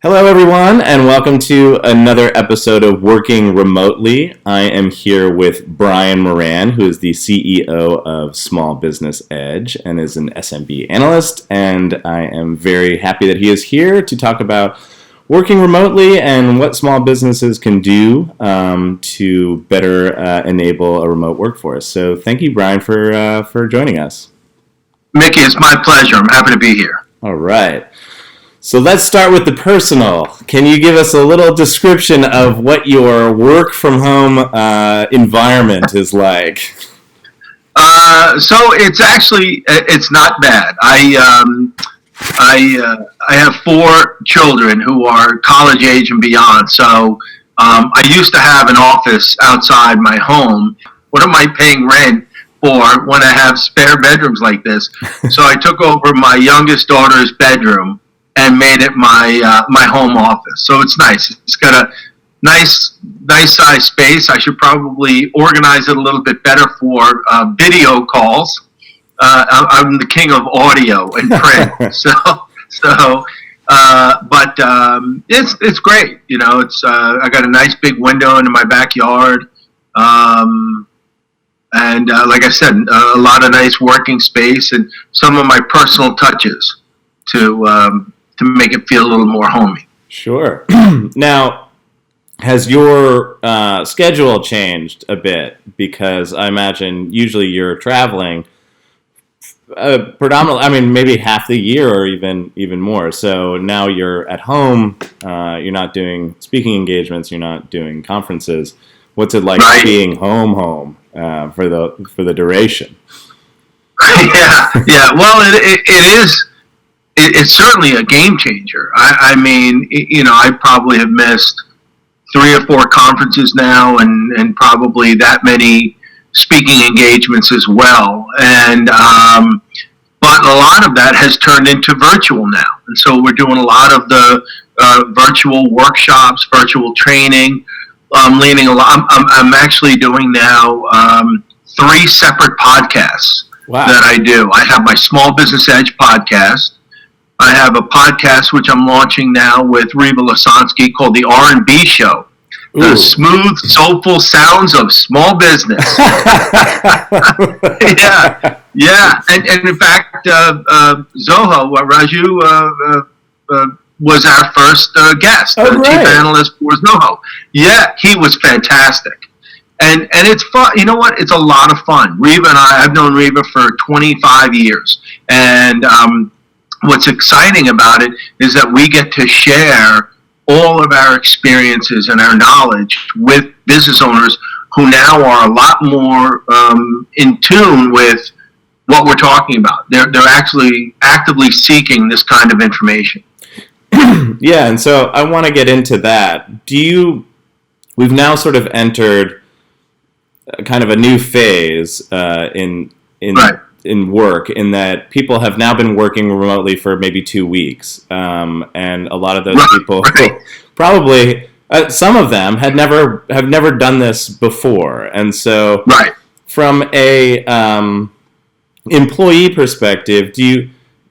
Hello, everyone, and welcome to another episode of Working Remotely. I am here with Brian Moran, who is the CEO of Small Business Edge and is an SMB analyst, and I am very happy that he is here to talk about working remotely and what small businesses can do to better enable a remote workforce. So thank you, Brian, for joining us. Mickey, it's my pleasure. I'm happy to be here. All right. So let's start with the personal. Can you give us a little description of what your work from home environment is like? So it's not bad. I have 4 children who are college age and beyond. So I used to have an office outside my home. What am I paying rent for when I have spare bedrooms like this? So I took over my youngest daughter's bedroom and made it my home office. So it's nice. It's got a nice size space. I should probably organize it a little bit better for video calls. I'm the king of audio and print, but it's great. You know, it's I got a nice big window into my backyard, and like I said, a lot of nice working space and some of my personal touches to make it feel a little more homey. Sure. Now, has your schedule changed a bit? Because I imagine usually you're traveling predominantly, I mean, maybe half the year or even more. So now you're at home, you're not doing speaking engagements, you're not doing conferences. What's it like being home for the duration? Yeah. Well, it is. It's certainly a game changer. I mean, you know, I probably have missed 3 or 4 conferences now, and probably that many speaking engagements as well. And but a lot of that has turned into virtual now, and so we're doing a lot of the virtual workshops, virtual training. I'm leaning a lot. I'm actually doing now 3 separate podcasts that I do. I have my Small Business Edge podcast. I have a podcast which I'm launching now with Reva Lasansky called The R&B Show. Ooh. The smooth, soulful sounds of small business. Yeah. And in fact, Zoho, Raju, was our first guest, chief analyst for Zoho. Yeah, he was fantastic. And it's fun. You know what? It's a lot of fun. Reva and I've known Reva for 25 years. And what's exciting about it is that we get to share all of our experiences and our knowledge with business owners who now are a lot more in tune with what we're talking about. They're actually actively seeking this kind of information. Yeah, and so I want to get into that. We've now sort of entered kind of a new phase in work, in that people have now been working remotely for maybe 2 weeks, and a lot of those people probably some of them have never done this before, and so from a employee perspective,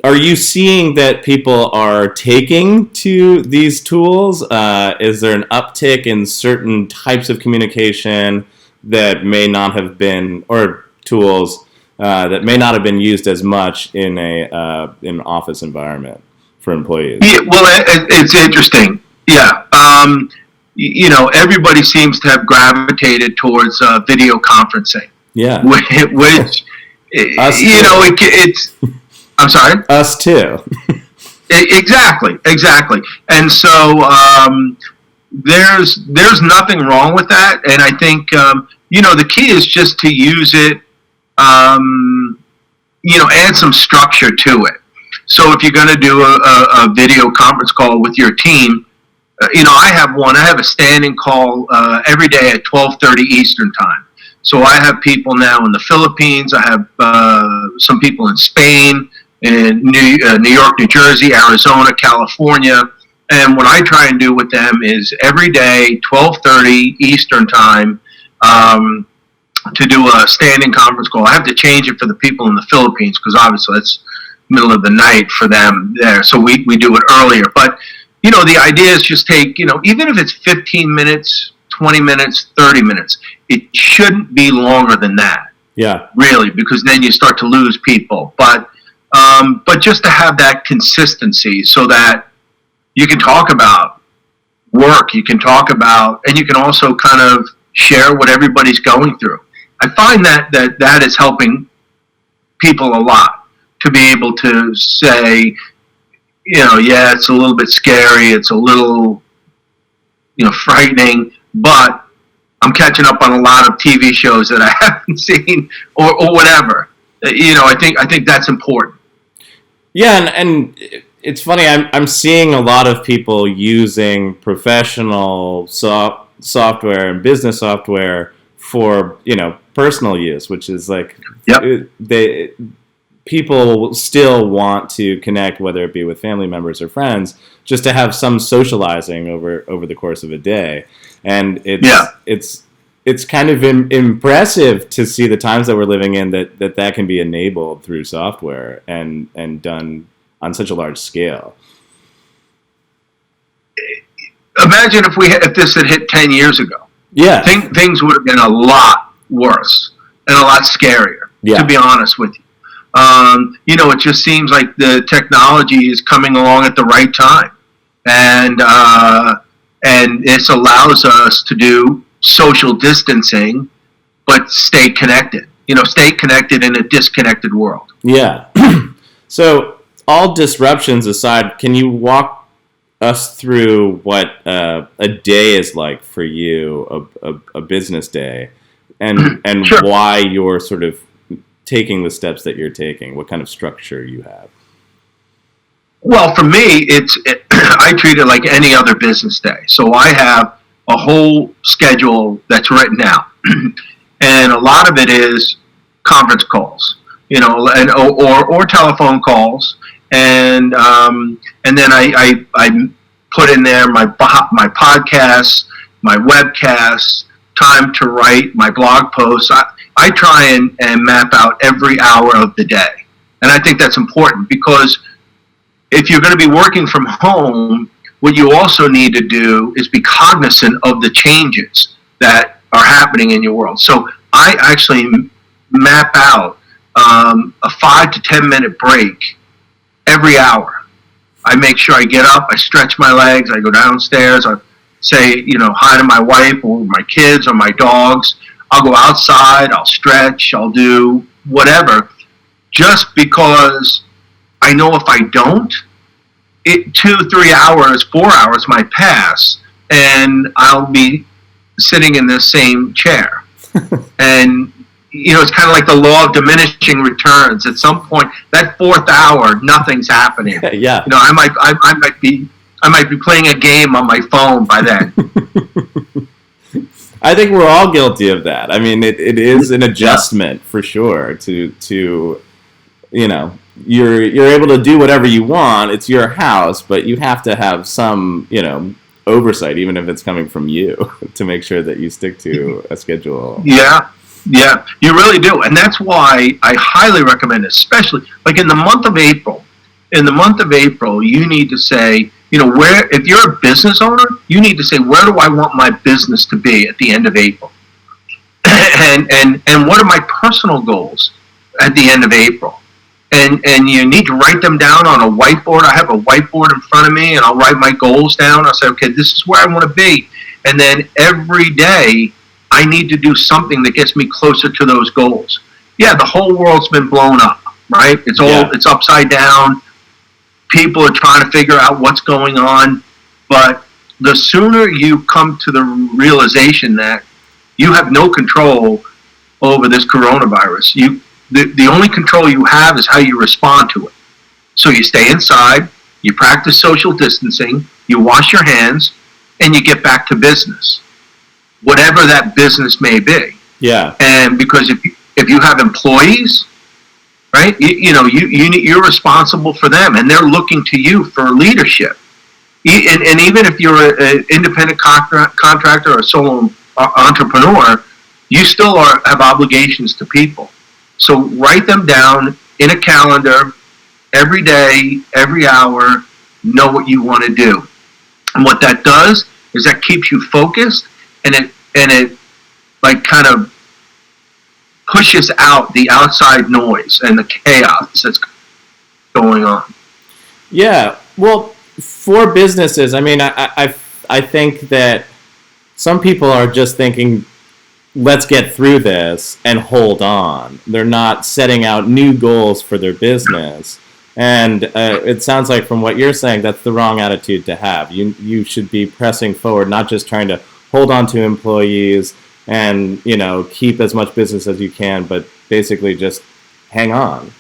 are you seeing that people are taking to these tools? Is there an uptick in certain types of communication that may not have been, or tools that may not have been used as much in an office environment for employees? Yeah, well, it's interesting. Yeah, you know, everybody seems to have gravitated towards video conferencing. Yeah, which you know, it's. I'm sorry. Us too. Exactly, and so there's nothing wrong with that, and I think you know, the key is just to use it. You know, add some structure to it. So if you're going to do a video conference call with your team, you know, I have a standing call every day at 12:30 Eastern time. So I have people now in the Philippines. I have some people in Spain, in New York, New Jersey, Arizona, California. And what I try and do with them is every day, 12:30 Eastern time, to do a standing conference call. I have to change it for the people in the Philippines because obviously it's middle of the night for them there. So we do it earlier. But the idea is just take, even if it's 15 minutes, 20 minutes, 30 minutes, it shouldn't be longer than that. Yeah. Really, because then you start to lose people. But just to have that consistency so that you can talk about work, you can talk about, and you can also kind of share what everybody's going through. I find that is helping people a lot to be able to say, yeah, it's a little bit scary, it's a little, frightening, but I'm catching up on a lot of TV shows that I haven't seen or whatever. I think that's important. Yeah, and it's funny. I'm seeing a lot of people using professional software and business software for personal use, which is like people still want to connect, whether it be with family members or friends, just to have some socializing over the course of a day. And it's kind of impressive to see the times that we're living in that can be enabled through software and done on such a large scale. Imagine if this had hit 10 years ago. Yeah. Things would have been a lot worse and a lot scarier, to be honest with you. It just seems like the technology is coming along at the right time. And this allows us to do social distancing, but stay connected. Stay connected in a disconnected world. Yeah. So, all disruptions aside, can you walk us through what a day is like for you, a business day, and Sure. why you're sort of taking the steps that you're taking? What kind of structure you have? Well, for me, I treat it like any other business day. So I have a whole schedule that's written out, and a lot of it is conference calls, or telephone calls, and then I put in there my podcasts, my webcasts, time to write my blog posts. I try and map out every hour of the day, and I think that's important because if you're going to be working from home, what you also need to do is be cognizant of the changes that are happening in your world. So I actually map out a 5 to 10 minute break every hour. I make sure I get up, I stretch my legs, I go downstairs, I say, hi to my wife or my kids or my dogs. I'll go outside, I'll stretch, I'll do whatever, just because I know if I don't, 2, 3 hours, 4 hours might pass, and I'll be sitting in the same chair. And, it's kind of like the law of diminishing returns. At some point, that 4th hour, nothing's happening. Yeah. I might be playing a game on my phone by then. I think we're all guilty of that. I mean, it is an adjustment for sure to you're able to do whatever you want. It's your house, but you have to have some, oversight, even if it's coming from you, to make sure that you stick to a schedule. Yeah, you really do. And that's why I highly recommend, especially like in the month of April. In the month of April, you need to say, if you're a business owner, you need to say, where do I want my business to be at the end of April? And what are my personal goals at the end of April? And you need to write them down on a whiteboard. I have a whiteboard in front of me, and I'll write my goals down. I'll say, okay, this is where I want to be. And then every day, I need to do something that gets me closer to those goals. Yeah, the whole world's been blown up, right? It's upside down. People are trying to figure out what's going on. But the sooner you come to the realization that you have no control over this coronavirus, the only control you have is how you respond to it. So you stay inside, you practice social distancing, you wash your hands, and you get back to business, whatever that business may be. Yeah. And because if you have employees, right, you're responsible for them, and they're looking to you for leadership. And even if you're an independent contractor or a solo entrepreneur, you still have obligations to people. So write them down in a calendar every day, every hour. Know what you want to do. And what that does is that keeps you focused, and it like kind of pushes out the outside noise and the chaos that's going on. Yeah, well, for businesses, I mean, I think that some people are just thinking, let's get through this and hold on. They're not setting out new goals for their business. And it sounds like from what you're saying, that's the wrong attitude to have. You should be pressing forward, not just trying to hold on to employees and, keep as much business as you can, but basically just hang on.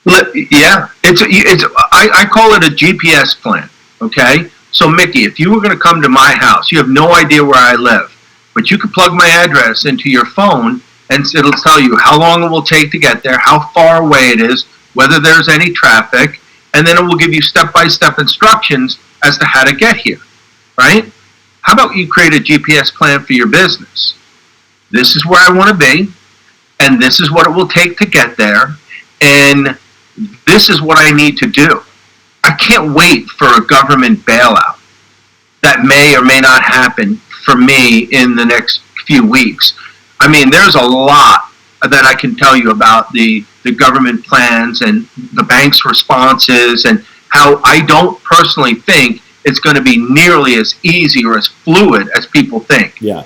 Yeah, I call it a GPS plan. Okay, so Mickey, if you were going to come to my house, you have no idea where I live, but you could plug my address into your phone, and it'll tell you how long it will take to get there, how far away it is, whether there's any traffic, and then it will give you step-by-step instructions as to how to get here. Right? How about you create a GPS plan for your business? This is where I want to be, and this is what it will take to get there, and this is what I need to do. I can't wait for a government bailout. That may or may not happen for me in the next few weeks. I mean, there's a lot that I can tell you about the government plans and the bank's responses, and how I don't personally think it's going to be nearly as easy or as fluid as people think. Yeah.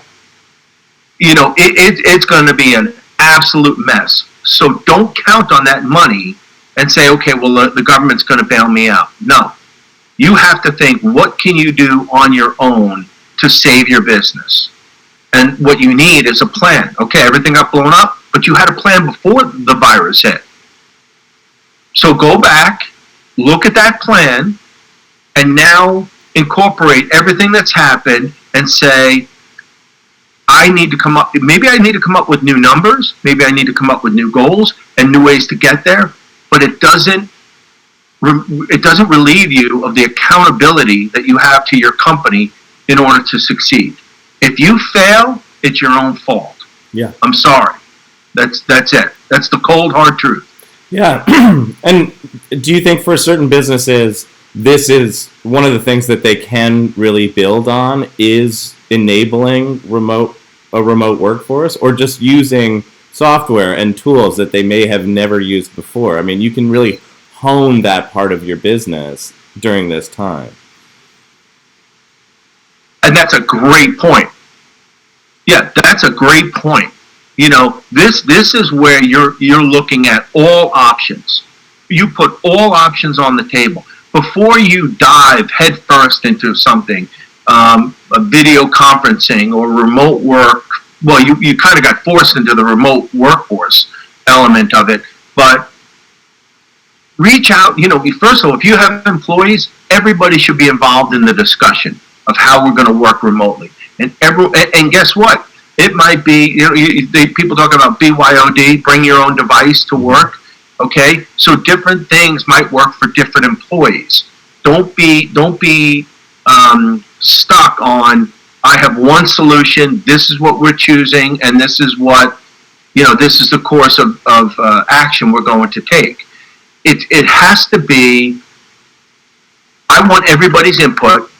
It's going to be an absolute mess. So don't count on that money and say, okay, well, the government's going to bail me out. No. You have to think, what can you do on your own to save your business? And what you need is a plan. Okay, everything got blown up, but you had a plan before the virus hit. So go back, look at that plan, and now incorporate everything that's happened and say, maybe I need to come up with new numbers, maybe I need to come up with new goals and new ways to get there, but it doesn't relieve you of the accountability that you have to your company in order to succeed. If you fail, it's your own fault. Yeah. I'm sorry. That's it. That's the cold, hard truth. Yeah. And do you think for certain businesses, this is one of the things that they can really build on is enabling a remote workforce, or just using software and tools that they may have never used before? I mean, you can really hone that part of your business during this time. And that's a great point. Yeah, that's a great point. This is where you're looking at all options. You put all options on the table before you dive headfirst into something, a video conferencing or remote work. Well, you kind of got forced into the remote workforce element of it, but reach out. First of all, if you have employees, everybody should be involved in the discussion of how we're going to work remotely. And guess what? It might be, people talk about BYOD, bring your own device to work. Okay, so different things might work for different employees. Don't be stuck on, I have one solution, this is what we're choosing, and this is what, this is the course of action we're going to take. It has to be, I want everybody's input.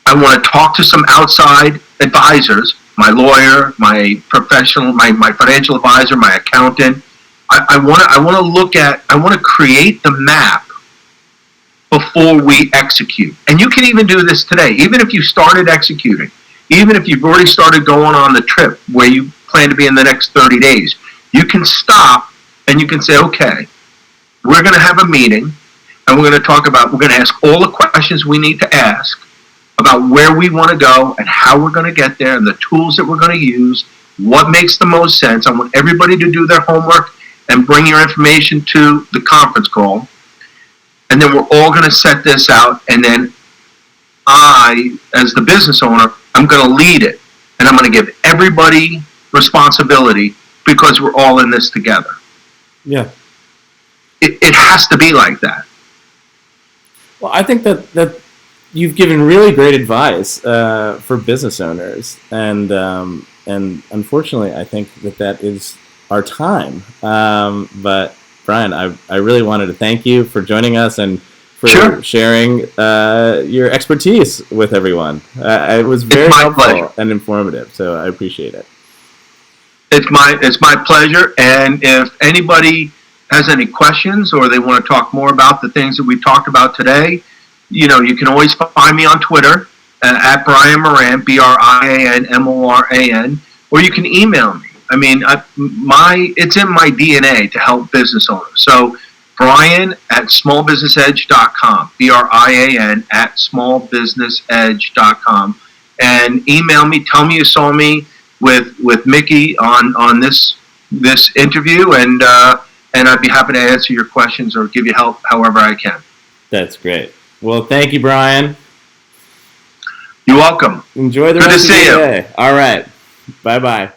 I want to talk to some outside advisors, my lawyer, my professional, my financial advisor, my accountant. I want to create the map before we execute. And you can even do this today, even if you started executing, even if you've already started going on the trip where you plan to be in the next 30 days, you can stop and you can say, okay, we're going to have a meeting and we're going to ask all the questions we need to ask about where we want to go and how we're going to get there and the tools that we're going to use, what makes the most sense. I want everybody to do their homework and bring your information to the conference call. And then we're all going to set this out. And then I, as the business owner, I'm going to lead it. And I'm going to give everybody responsibility because we're all in this together. Yeah. It has to be like that. Well, I think that you've given really great advice for business owners. And unfortunately, I think that is our time. But Brian, I really wanted to thank you for joining us and for Sure. sharing your expertise with everyone. It was very helpful pleasure. and informative, so I appreciate it. It's my pleasure. And if anybody has any questions or they want to talk more about the things that we've talked about today, you can always find me on Twitter at Brian Moran, BrianMoran, or you can email me. I mean, it's in my DNA to help business owners. So Brian at smallbusinessedge.com, Brian at smallbusinessedge.com, and email me. Tell me you saw me with Mickey on this interview, and I'd be happy to answer your questions or give you help however I can. That's great. Well, thank you, Brian. You're welcome. Enjoy the rest of your day. All right. Bye-bye.